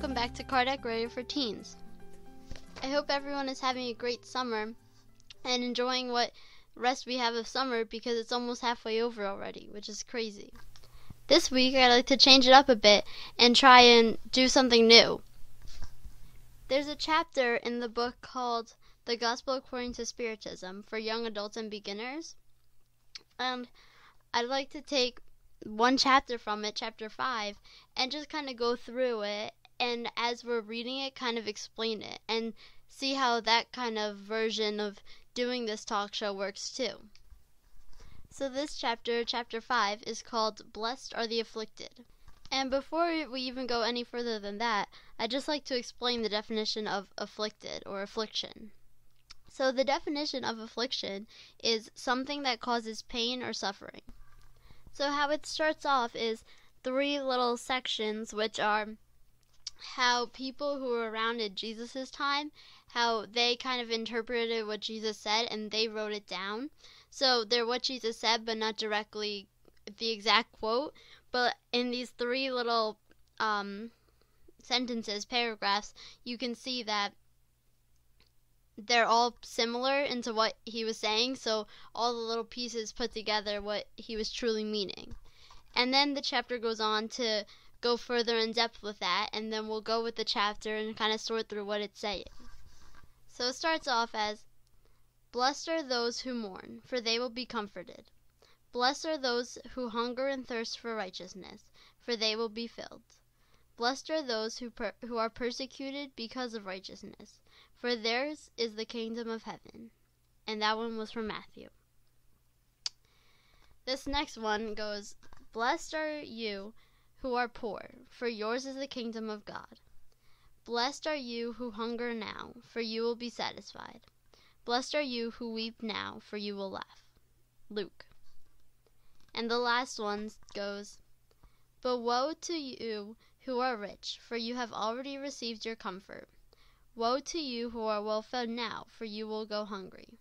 welcome back to Car Decorator for Teens. I hope everyone is having a great summer and enjoying what rest we have of summer because it's almost halfway over already, which is crazy. This week I'd like to change it up a bit and try and do something new. There's a chapter in the book called The Gospel According to Spiritism for young adults and beginners, and I'd like to take one chapter from it, chapter 5, and just kind of go through it, and as we're reading it, kind of explain it, and see how that kind of version of doing this talk show works too. So this chapter, chapter 5, is called Blessed Are the Afflicted. And before we even go any further than that, I'd just like to explain the definition of afflicted or affliction. So the definition of affliction is something that causes pain or suffering. So how it starts off is 3 little sections, which are how people who were around in Jesus' time, how they kind of interpreted what Jesus said and they wrote it down. So they're what Jesus said, but not directly the exact quote. But in these 3 little sentences, paragraphs, you can see that they're all similar into what he was saying, so all the little pieces put together what he was truly meaning. And then the chapter goes on to go further in depth with that, and then we'll go with the chapter and kind of sort through what it's saying. So it starts off as, Blessed are those who mourn, for they will be comforted. Blessed are those who hunger and thirst for righteousness, for they will be filled. Blessed are those who are persecuted because of righteousness, for theirs is the kingdom of heaven. And that one was from Matthew. This next one goes, Blessed are you who are poor, for yours is the kingdom of God. Blessed are you who hunger now, for you will be satisfied. Blessed are you who weep now, for you will laugh. Luke. And the last one goes, But woe to you who are rich, for you have already received your comfort. Woe to you who are well fed now, for you will go hungry.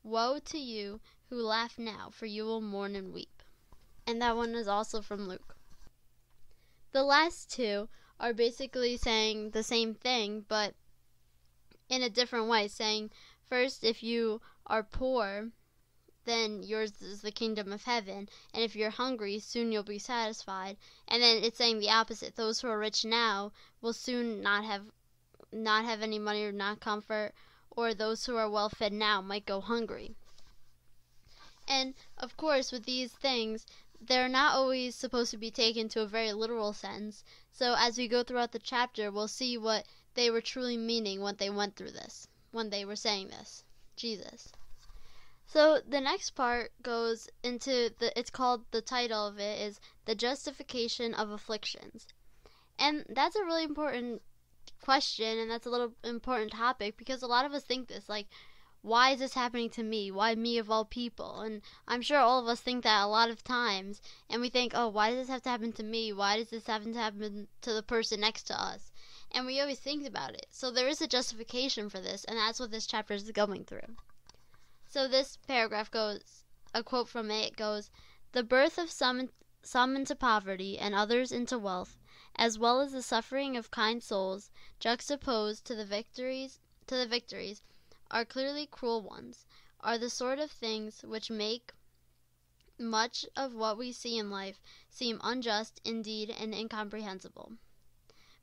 Woe to you who laugh now, for you will mourn and weep. And that one is also from Luke. The last 2 are basically saying the same thing, but in a different way, saying, first, if you are poor, then yours is the kingdom of heaven, and if you're hungry, soon you'll be satisfied. And then it's saying the opposite. Those who are rich now will soon not have any money or not comfort, or those who are well fed now might go hungry. And of course, with these things, they're not always supposed to be taken to a very literal sense. So as we go throughout the chapter, we'll see what they were truly meaning when they went through this, when they were saying this, Jesus. So the next part goes into it's called, the title of it is The Justification of Afflictions. And that's a really important question, and that's a little important topic, because a lot of us think this, like, why is this happening to me? Why me of all people? And I'm sure all of us think that a lot of times, and we think, oh, why does this have to happen to me? Why does this have to happen to the person next to us? And we always think about it. So there is a justification for this, and that's what this chapter is going through. So this paragraph goes, a quote from it goes, The birth of some into poverty and others into wealth, as well as the suffering of kind souls, juxtaposed to the victories, are clearly cruel ones, are the sort of things which make much of what we see in life seem unjust indeed and incomprehensible.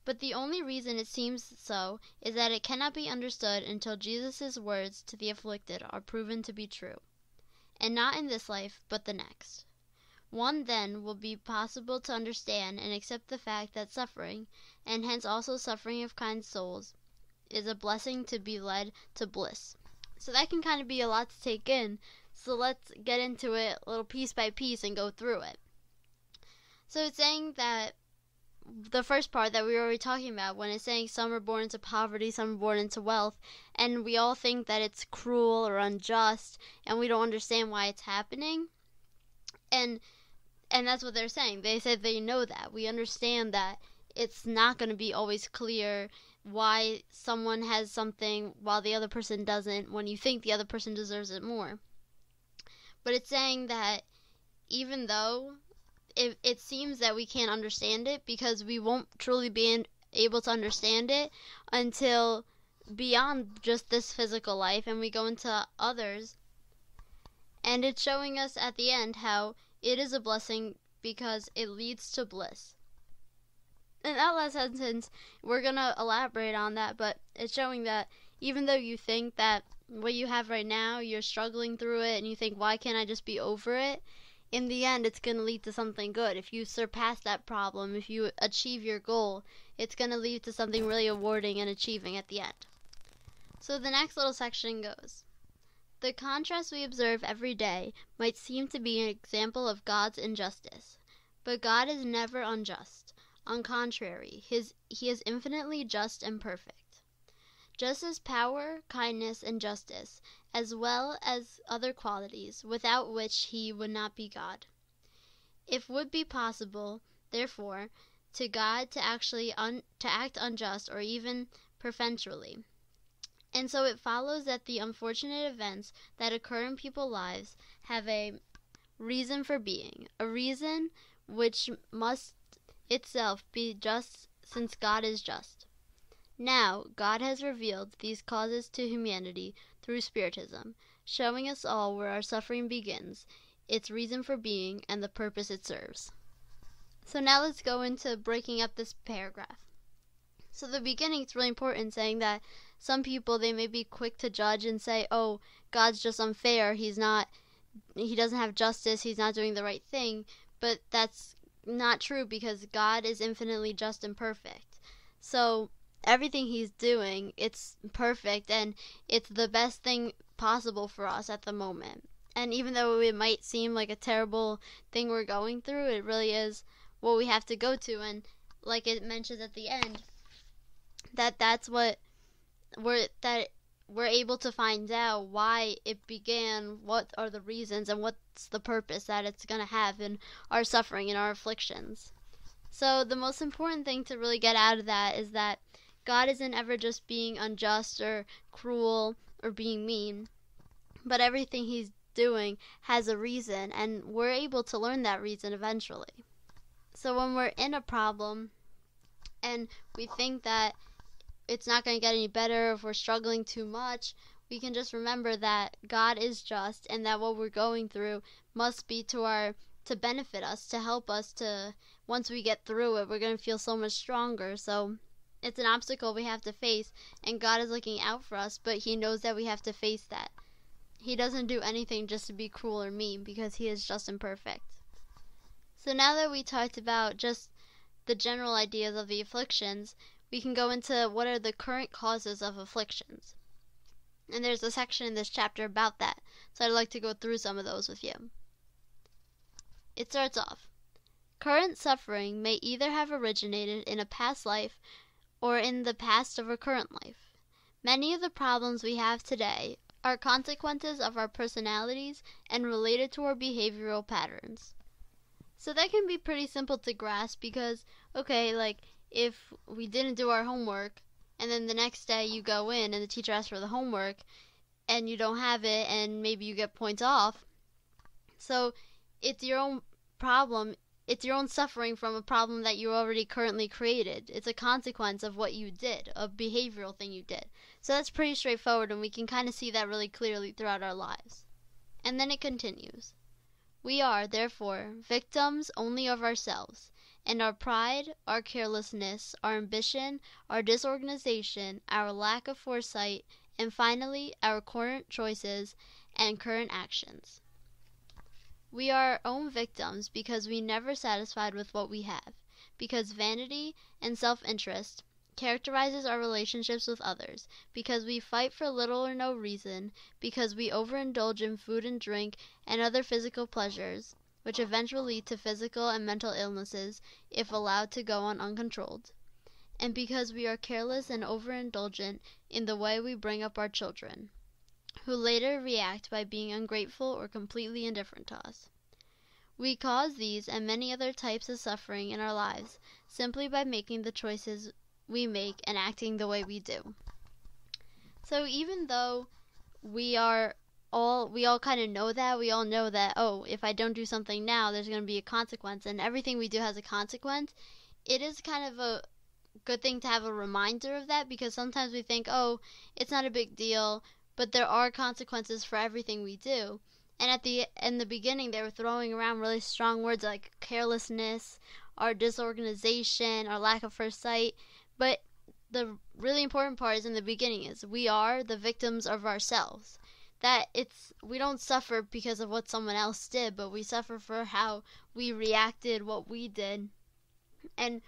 But the only reason it seems so is that it cannot be understood until Jesus' words to the afflicted are proven to be true, and not in this life, but the next. One then will be possible to understand and accept the fact that suffering, and hence also suffering of kind souls, is a blessing to be led to bliss. So that can kind of be a lot to take in, so let's get into it a little piece by piece and go through it. So it's saying that the first part that we were already talking about, when it's saying some are born into poverty, some are born into wealth, and we all think that it's cruel or unjust, and we don't understand why it's happening. And that's what they're saying. They said they know that. We understand that it's not going to be always clear why someone has something while the other person doesn't, when you think the other person deserves it more. But it's saying that even though it seems that we can't understand it, because we won't truly be able to understand it until beyond just this physical life, and we go into others. And it's showing us at the end how it is a blessing because it leads to bliss. In that last sentence, we're going to elaborate on that, but it's showing that even though you think that what you have right now, you're struggling through it, and you think, why can't I just be over it? In the end, it's going to lead to something good. If you surpass that problem, if you achieve your goal, it's going to lead to something really rewarding and achieving at the end. So the next little section goes, the contrast we observe every day might seem to be an example of God's injustice, but God is never unjust. On contrary, he is infinitely just and perfect. Just as power, kindness, and justice, as well as other qualities, without which he would not be God. If would be possible, therefore, to God to act unjust or even perpetually. And so it follows that the unfortunate events that occur in people's lives have a reason for being, a reason which must itself be just, since God is just. Now, God has revealed these causes to humanity through Spiritism, showing us all where our suffering begins, its reason for being, and the purpose it serves. So now let's go into breaking up this paragraph. So the beginning is really important, saying that some people, they may be quick to judge and say, oh, God's just unfair, he doesn't have justice, he's not doing the right thing, but that's not true because God is infinitely just and perfect. So everything he's doing, it's perfect and it's the best thing possible for us at the moment. And even though it might seem like a terrible thing we're going through, it really is what we have to go to. And like it mentions at the end, that's what we're able to find out why it began, what are the reasons, and what's the purpose that it's going to have in our suffering and our afflictions. So the most important thing to really get out of that is that God isn't ever just being unjust or cruel or being mean, but everything he's doing has a reason, and we're able to learn that reason eventually. So when we're in a problem and we think that it's not going to get any better, if we're struggling too much, we can just remember that God is just and that what we're going through must be to benefit us, to help us to, once we get through it, we're going to feel so much stronger. So it's an obstacle we have to face, and God is looking out for us, but he knows that we have to face that. He doesn't do anything just to be cruel or mean because he is just and perfect. So now that we talked about just the general ideas of the afflictions, we can go into what are the current causes of afflictions. And there's a section in this chapter about that, so I'd like to go through some of those with you. It starts off, current suffering may either have originated in a past life or in the past of a current life. Many of the problems we have today are consequences of our personalities and related to our behavioral patterns. So that can be pretty simple to grasp because, okay, like, if we didn't do our homework and then the next day you go in and the teacher asks for the homework and you don't have it and maybe you get points off, so it's your own problem, it's your own suffering from a problem that you already currently created. It's a consequence of what you did, a behavioral thing you did. So that's pretty straightforward, and we can kind of see that really clearly throughout our lives. And then it continues. We are, therefore, victims only of ourselves, and our pride, our carelessness, our ambition, our disorganization, our lack of foresight, and finally, our current choices and current actions. We are our own victims because we never satisfied with what we have, because vanity and self-interest characterizes our relationships with others, because we fight for little or no reason, because we overindulge in food and drink and other physical pleasures, which eventually lead to physical and mental illnesses if allowed to go on uncontrolled, and because we are careless and overindulgent in the way we bring up our children, who later react by being ungrateful or completely indifferent to us. We cause these and many other types of suffering in our lives simply by making the choices we make and acting the way we do. So even though we all kind of know that, we all know that, oh, if I don't do something now, there's going to be a consequence, and everything we do has a consequence, it is kind of good thing to have a reminder of that, because sometimes we think, oh, it's not a big deal, but there are consequences for everything we do. And in the beginning, they were throwing around really strong words like carelessness, our disorganization, our lack of foresight. But the really important part is in the beginning is we are the victims of ourselves. That we don't suffer because of what someone else did, but we suffer for how we reacted, what we did. And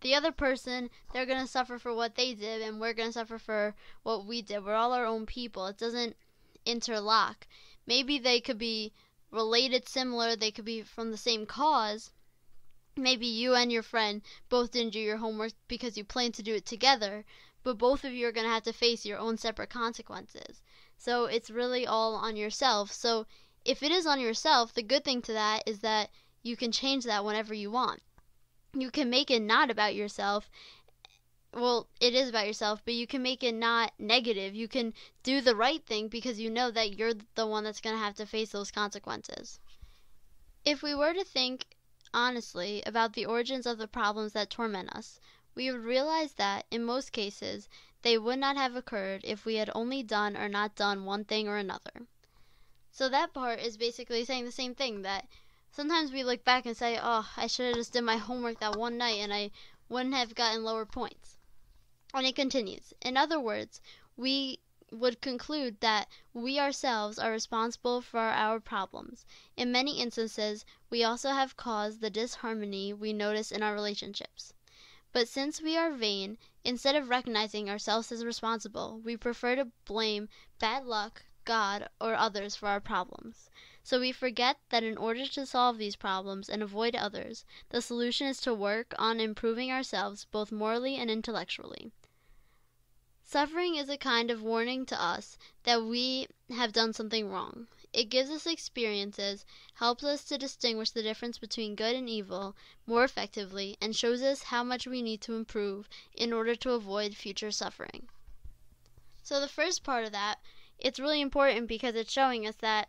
the other person, they're going to suffer for what they did, and we're going to suffer for what we did. We're all our own people. It doesn't interlock. Maybe they could be related, similar, they could be from the same cause. Maybe you and your friend both didn't do your homework because you planned to do it together, but both of you are going to have to face your own separate consequences. So it's really all on yourself. So if it is on yourself, the good thing to that is that you can change that whenever you want. You can make it not about yourself. Well, it is about yourself, but you can make it not negative. You can do the right thing because you know that you're the one that's going to have to face those consequences. If we were to think honestly about the origins of the problems that torment us, we would realize that, in most cases, they would not have occurred if we had only done or not done one thing or another. So that part is basically saying the same thing, that sometimes we look back and say, oh, I should have just did my homework that one night and I wouldn't have gotten lower points. And it continues. In other words, we would conclude that we ourselves are responsible for our problems. In many instances, we also have caused the disharmony we notice in our relationships. But since we are vain, instead of recognizing ourselves as responsible, we prefer to blame bad luck, God, or others for our problems. So we forget that in order to solve these problems and avoid others, the solution is to work on improving ourselves both morally and intellectually. Suffering is a kind of warning to us that we have done something wrong. It gives us experiences, helps us to distinguish the difference between good and evil more effectively, and shows us how much we need to improve in order to avoid future suffering. So the first part of that, it's really important because it's showing us that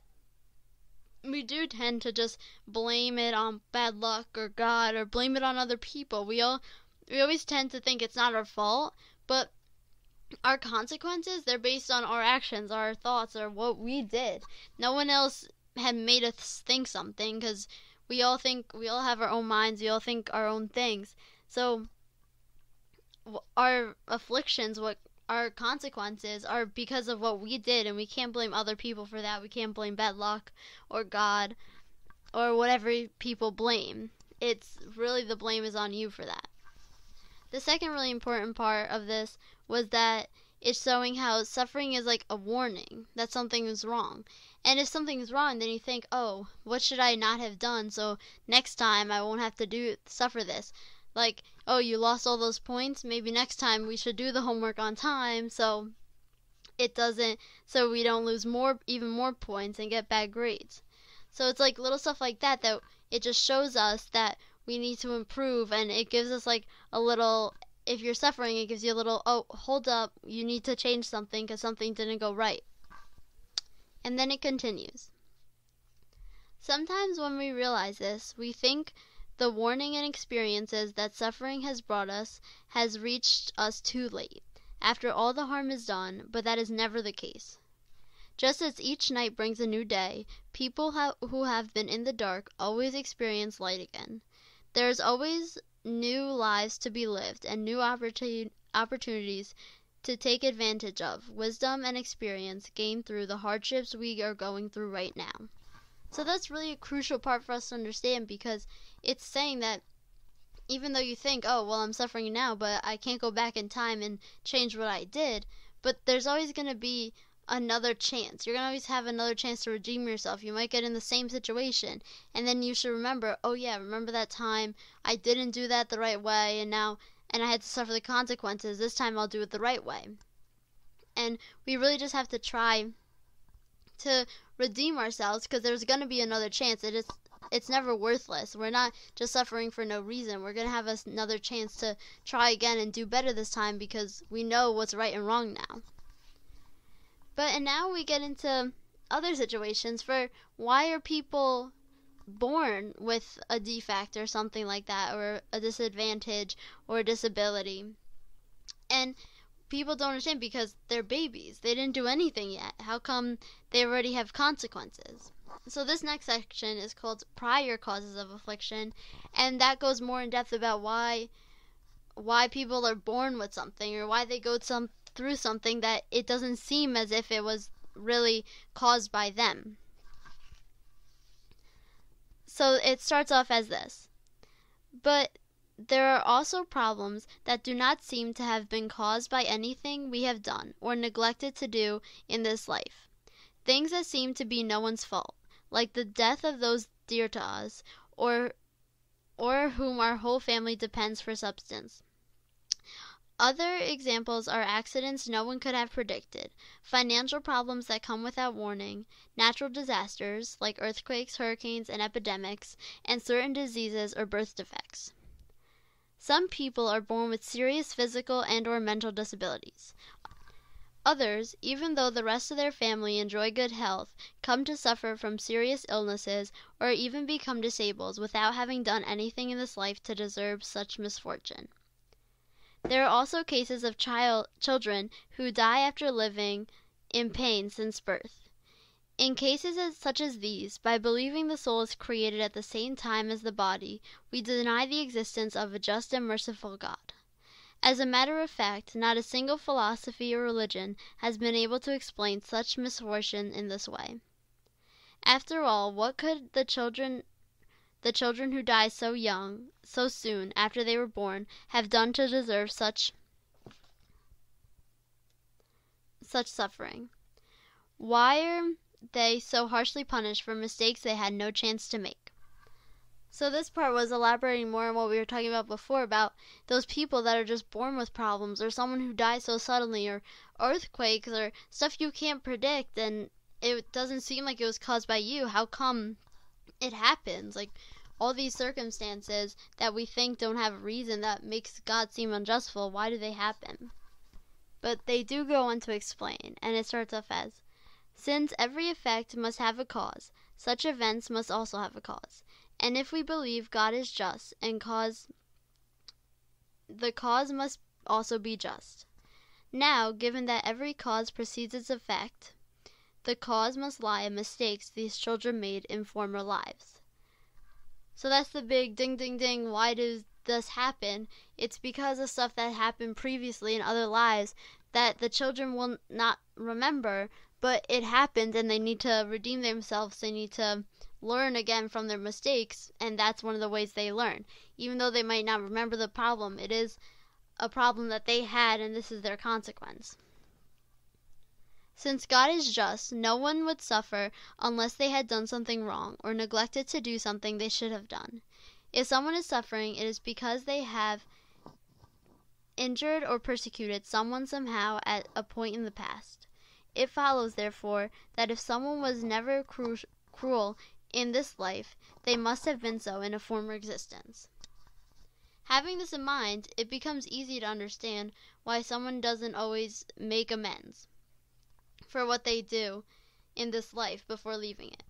we do tend to just blame it on bad luck or God or blame it on other people. We always tend to think it's not our fault, but our consequences, they're based on our actions, our thoughts, or what we did. No one else had made us think something, because we all have our own minds, we all think our own things. So our afflictions, what our consequences are because of what we did, and we can't blame other people for that. We can't blame bad luck or God or whatever people blame. It's really, the blame is on you for that. The second really important part of this was that it's showing how suffering is like a warning that something is wrong. And if something is wrong, then you think, oh, what should I not have done so next time I won't have to suffer this? Like, oh, you lost all those points, maybe next time we should do the homework on time so we don't lose even more points and get bad grades. So it's like little stuff like that it just shows us that we need to improve, and it gives us like a little, if you're suffering, it gives you a little, oh, hold up, you need to change something because something didn't go right. And then it continues. Sometimes when we realize this, we think the warning and experiences that suffering has brought us has reached us too late, after all the harm is done, but that is never the case. Just as each night brings a new day, people who have been in the dark always experience light again. There is always new lives to be lived and new opportunities to take advantage of, wisdom and experience gained through the hardships we are going through right now. So that's really a crucial part for us to understand, because it's saying that even though you think, oh, well, I'm suffering now, but I can't go back in time and change what I did, but there's always going to be another chance. You're going to always have another chance to redeem yourself. You might get in the same situation, and then you should remember, oh yeah, remember that time I didn't do that the right way, and I had to suffer the consequences. This time I'll do it the right way. And we really just have to try to redeem ourselves, because there's going to be another chance. It's never worthless. We're not just suffering for no reason. We're going to have another chance to try again and do better this time, because we know what's right and wrong now. And now we get into other situations for why are people born with a defect or something like that, or a disadvantage or a disability. And people don't understand because they're babies. They didn't do anything yet. How come they already have consequences? So this next section is called prior causes of affliction, and that goes more in depth about why people are born with something, or why they go through something that it doesn't seem as if it was really caused by them. So it starts off as this: but there are also problems that do not seem to have been caused by anything we have done or neglected to do in this life. Things that seem to be no one's fault, like the death of those dear to us, or whom our whole family depends for subsistence. Other examples are accidents no one could have predicted, financial problems that come without warning, natural disasters like earthquakes, hurricanes, and epidemics, and certain diseases or birth defects. Some people are born with serious physical and/or mental disabilities. Others, even though the rest of their family enjoy good health, come to suffer from serious illnesses or even become disabled without having done anything in this life to deserve such misfortune. There are also cases of children who die after living in pain since birth. In cases such as these, by believing the soul is created at the same time as the body, we deny the existence of a just and merciful God. As a matter of fact, not a single philosophy or religion has been able to explain such misfortune in this way. After all, what could the children who die so young, so soon after they were born, have done to deserve such suffering? Why are they so harshly punished for mistakes they had no chance to make? So this part was elaborating more on what we were talking about before, about those people that are just born with problems, or someone who dies so suddenly, or earthquakes, or stuff you can't predict, and it doesn't seem like it was caused by you. How come it happens? Like, all these circumstances that we think don't have a reason, that makes God seem unjustful, why do they happen? But they do go on to explain, and it starts off as, since every effect must have a cause, such events must also have a cause. And if we believe God is just, and the cause must also be just. Now, given that every cause precedes its effect, the cause must lie in mistakes these children made in former lives. So that's the big ding ding ding, why does this happen? It's because of stuff that happened previously in other lives that the children will not remember, but it happened and they need to redeem themselves. They need to learn again from their mistakes, and that's one of the ways they learn. Even though they might not remember the problem, it is a problem that they had, and this is their consequence. Since God is just, no one would suffer unless they had done something wrong or neglected to do something they should have done. If someone is suffering, it is because they have injured or persecuted someone somehow at a point in the past. It follows, therefore, that if someone was never cruel in this life, they must have been so in a former existence. Having this in mind, it becomes easy to understand why someone doesn't always make amends for what they do in this life before leaving it.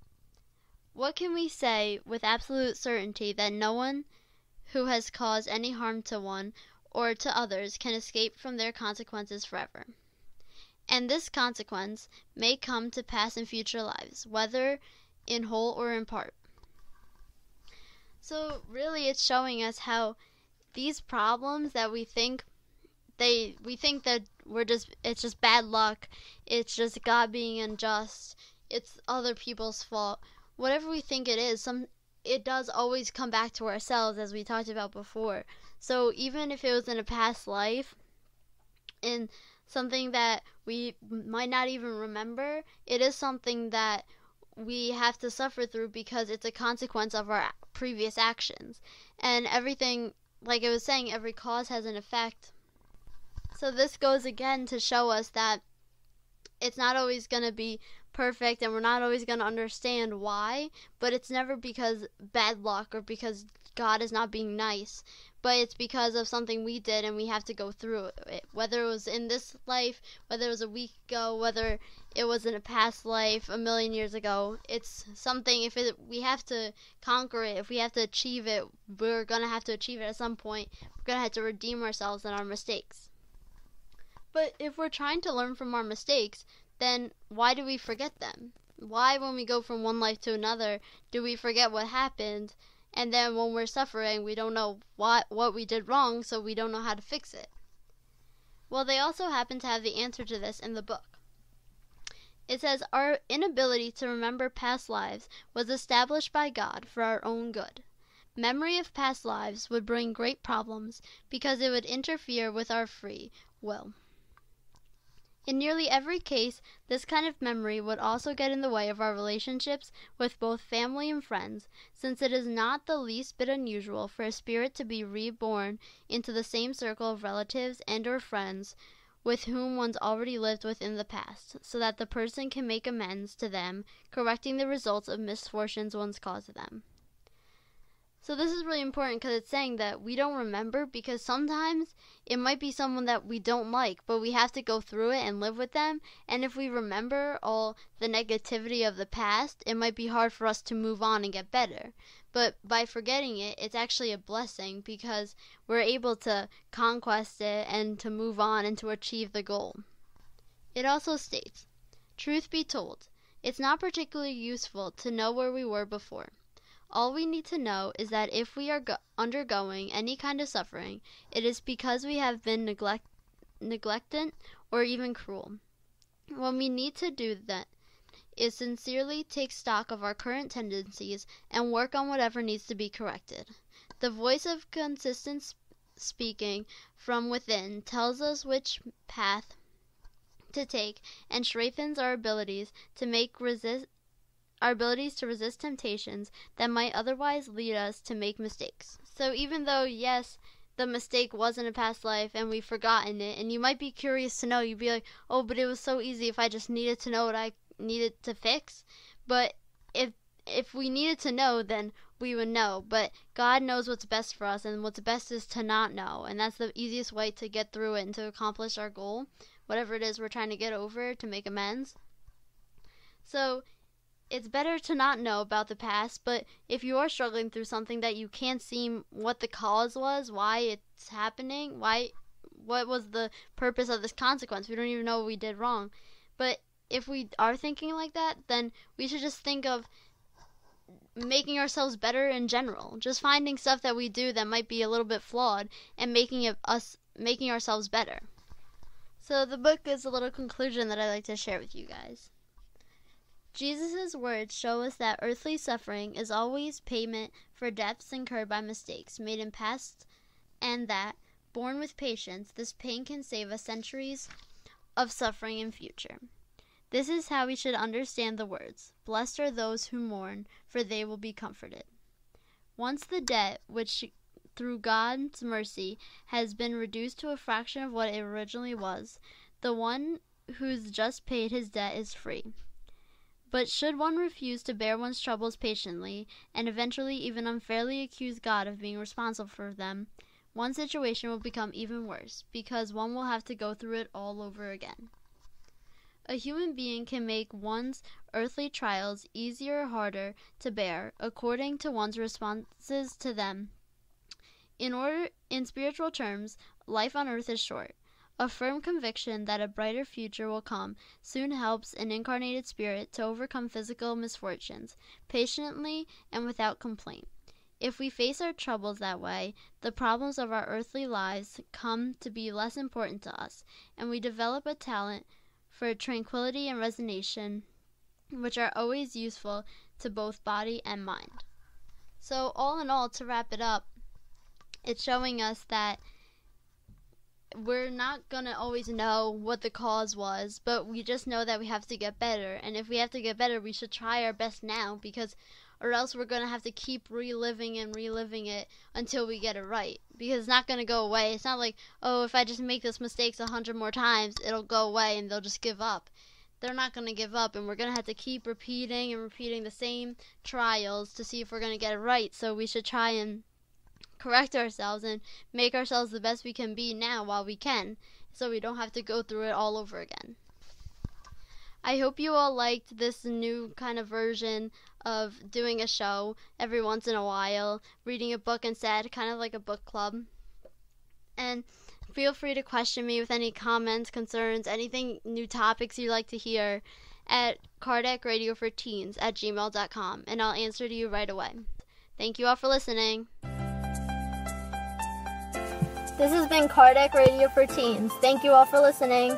What can we say with absolute certainty that no one who has caused any harm to one or to others can escape from their consequences forever? And this consequence may come to pass in future lives, whether in whole or in part. So really it's showing us how these problems that we think that it's just bad luck, it's just God being unjust, it's other people's fault. Whatever we think it is, it does always come back to ourselves, as we talked about before. So even if it was in a past life, in something that we might not even remember, it is something that we have to suffer through because it's a consequence of our previous actions. And everything, like I was saying, every cause has an effect. So this goes again to show us that it's not always going to be perfect, and we're not always going to understand why, but it's never because bad luck or because God is not being nice, but it's because of something we did and we have to go through it. Whether it was in this life, whether it was a week ago, whether it was in a past life a million years ago, it's something, we have to conquer it, if we have to achieve it, we're going to have to achieve it at some point. We're going to have to redeem ourselves and our mistakes. But if we're trying to learn from our mistakes, then why do we forget them? Why, when we go from one life to another, do we forget what happened? And then when we're suffering, we don't know what we did wrong, so we don't know how to fix it. Well, they also happen to have the answer to this in the book. It says, our inability to remember past lives was established by God for our own good. Memory of past lives would bring great problems because it would interfere with our free will. In nearly every case, this kind of memory would also get in the way of our relationships with both family and friends, since it is not the least bit unusual for a spirit to be reborn into the same circle of relatives and or friends with whom one's already lived within the past, so that the person can make amends to them, correcting the results of misfortunes once caused them. So this is really important because it's saying that we don't remember, because sometimes it might be someone that we don't like, but we have to go through it and live with them. And if we remember all the negativity of the past, it might be hard for us to move on and get better. But by forgetting it, it's actually a blessing because we're able to conquest it and to move on and to achieve the goal. It also states, truth be told, it's not particularly useful to know where we were before. All we need to know is that if we are undergoing any kind of suffering, it is because we have been neglectant or even cruel. What we need to do then is sincerely take stock of our current tendencies and work on whatever needs to be corrected. The voice of consistent speaking from within tells us which path to take and strengthens our abilities to resist temptations that might otherwise lead us to make mistakes. So even though, yes, the mistake was in a past life and we've forgotten it, and you might be curious to know, you'd be like, oh, but it was so easy if I just needed to know what I needed to fix. But if we needed to know, then we would know. But God knows what's best for us, and what's best is to not know. And that's the easiest way to get through it and to accomplish our goal, whatever it is we're trying to get over, to make amends. So it's better to not know about the past, but if you are struggling through something that you can't see what the cause was, why it's happening, what was the purpose of this consequence, we don't even know what we did wrong. But if we are thinking like that, then we should just think of making ourselves better in general. Just finding stuff that we do that might be a little bit flawed and making ourselves better. So the book is a little conclusion that I'd like to share with you guys. Jesus' words show us that earthly suffering is always payment for debts incurred by mistakes made in past, and that, borne with patience, this pain can save us centuries of suffering in future. This is how we should understand the words, "Blessed are those who mourn, for they will be comforted." Once the debt, which through God's mercy has been reduced to a fraction of what it originally was, the one who's just paid his debt is free. But should one refuse to bear one's troubles patiently, and eventually even unfairly accuse God of being responsible for them, one's situation will become even worse, because one will have to go through it all over again. A human being can make one's earthly trials easier or harder to bear according to one's responses to them. In spiritual terms, life on earth is short. A firm conviction that a brighter future will come soon helps an incarnated spirit to overcome physical misfortunes, patiently and without complaint. If we face our troubles that way, the problems of our earthly lives come to be less important to us, and we develop a talent for tranquility and resignation, which are always useful to both body and mind. So all in all, to wrap it up, it's showing us that we're not going to always know what the cause was, but we just know that we have to get better. And if we have to get better, we should try our best now, or else we're going to have to keep reliving it until we get it right, because it's not going to go away. It's not like, oh, if I just make those mistakes 100 more times, it'll go away and they'll just give up. They're not going to give up, and we're going to have to keep repeating the same trials to see if we're going to get it right. So we should try and correct ourselves and make ourselves the best we can be now while we can, so we don't have to go through it all over again. I hope you all liked this new kind of version of doing a show every once in a while, reading a book instead, kind of like a book club. And feel free to question me with any comments, concerns, anything, new topics you'd like to hear at kardecradioforteens@gmail.com, and I'll answer to you right away. Thank you all for listening. This has been Kardec Radio for Teens. Thank you all for listening.